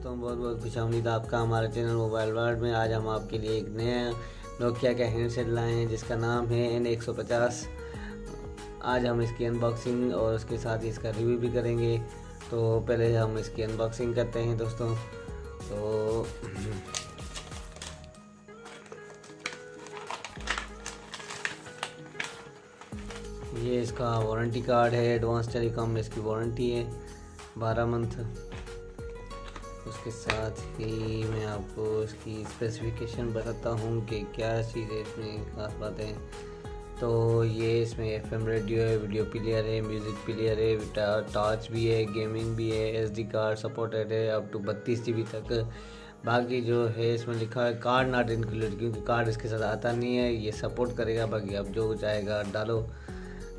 दोस्तों, बहुत बहुत खुशामदीद आपका हमारे चैनल मोबाइल वर्ल्ड में। आज हम आपके लिए एक नया नोकिया का हैंडसेट लाए हैं जिसका नाम है N150। आज हम इसकी अनबॉक्सिंग और उसके साथ ही इसका रिव्यू भी करेंगे। तो पहले हम इसकी अनबॉक्सिंग करते हैं दोस्तों। तो ये इसका वारंटी कार्ड है। एडवांस टेलीकॉम में इसकी वारंटी है 12 मंथ। उसके साथ ही मैं आपको इसकी स्पेसिफिकेशन बताता हूँ कि क्या चीज़ें इसमें खास बातें हैं। तो ये इसमें FM रेडियो है, वीडियो प्लेयर है, म्यूज़िक प्लेयर है, टच भी है, गेमिंग भी है, SD कार्ड सपोर्टेड है अप टू 32 GB तक। बाकी जो है इसमें लिखा है कार्ड नॉट इंक्लूडेड, क्योंकि कार्ड इसके साथ आता नहीं है। ये सपोर्ट करेगा, बाकी आप जो चाहेगा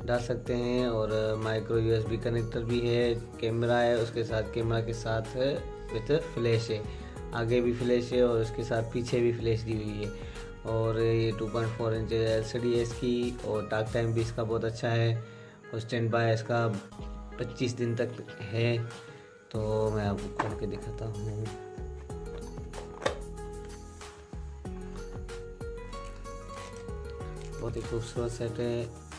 डाल सकते हैं। और माइक्रो USB कनेक्टर भी है, कैमरा है, उसके साथ कैमरा के साथ विथ फ्लैश है। आगे भी फ्लैश है और उसके साथ पीछे भी फ्लैश दी हुई है। और ये 2.4 इंच LCD है इसकी। और टॉक टाइम भी इसका बहुत अच्छा है। और स्टैंड बाय इसका 25 दिन तक है। तो मैं आपको खोल के दिखाता हूँ। बहुत ही खूबसूरत सेट है।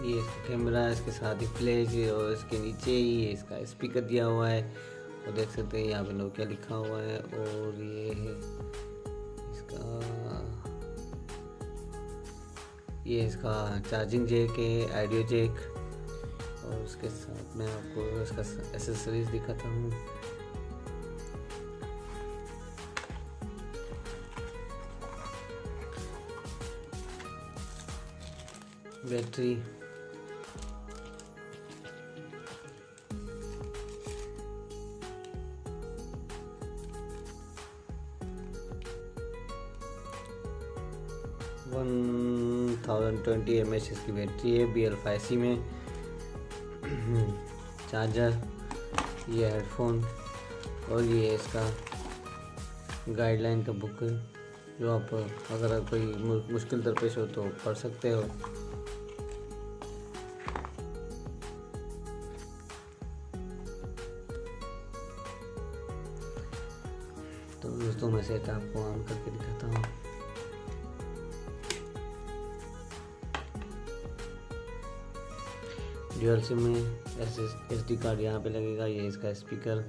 ये इसका कैमरा है, इसके साथ ही फ्लैश है और इसके नीचे ही इसका स्पीकर दिया हुआ है। और देख सकते हैं यहाँ पे नोकिया लिखा हुआ है। और ये है इसका चार्जिंग जैक है, ऑडियो जैक। और उसके साथ मैं आपको इसका एसेसरीज दिखाता हूँ। बैटरी, (1020 mAh) इसकी बैटरी है BL5C में। चार्जर, ये हेडफोन और ये इसका गाइडलाइन का बुक है, जो आप अगर कोई मुश्किल दरपेश हो तो पढ़ सकते हो। तो दोस्तों मैं सेट आपको ऑन करके दिखाता हूँ। ड्यूअल सिम में SD कार्ड यहाँ पे लगेगा। ये इसका स्पीकर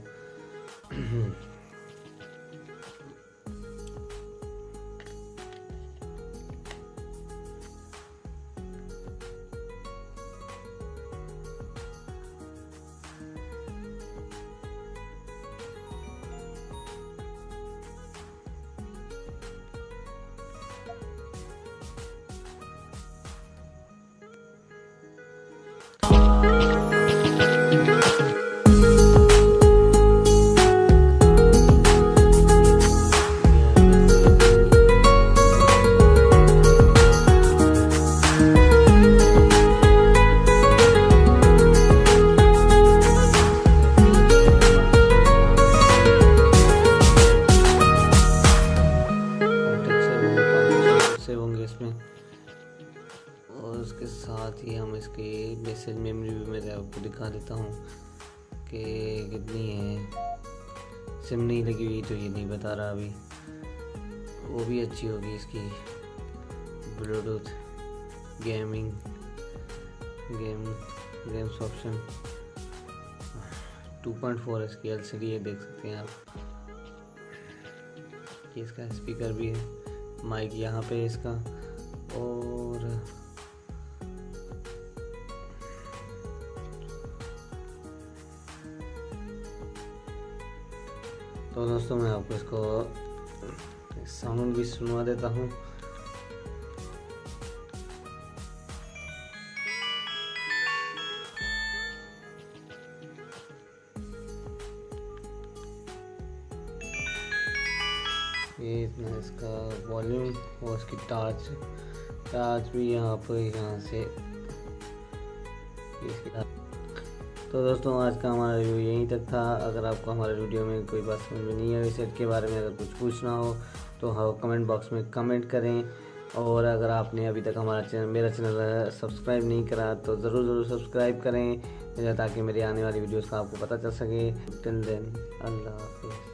होंगे इसमें। और उसके साथ ही हम इसकी मैसेज मेमोरी भी मैं आपको दिखा देता हूँ कि कितनी है। सिम नहीं लगी हुई तो ये नहीं बता रहा अभी, वो भी अच्छी होगी इसकी। ब्लूटूथ, गेम्स ऑप्शन, 2.4 इसकी LCD है, देख सकते हैं आप। ये इसका स्पीकर भी है, माइक यहाँ पे इसका। और तो दोस्तों मैं आपको इसको साउंड भी सुनवा देता हूँ। ये इतना इसका वॉल्यूम और इसकी टार्च भी यहाँ से। तो दोस्तों आज का हमारा रिव्यू यहीं तक था। अगर आपको हमारे वीडियो में कोई बात समझ में नहीं आई, सेट के बारे में अगर कुछ पूछना हो तो हाँ कमेंट बॉक्स में कमेंट करें। और अगर आपने अभी तक मेरा चैनल सब्सक्राइब नहीं करा तो ज़रूर सब्सक्राइब करें ताकि मेरी आने वाली वीडियोस का आपको पता चल सके। टिल देन, अल्लाह हाफिज़।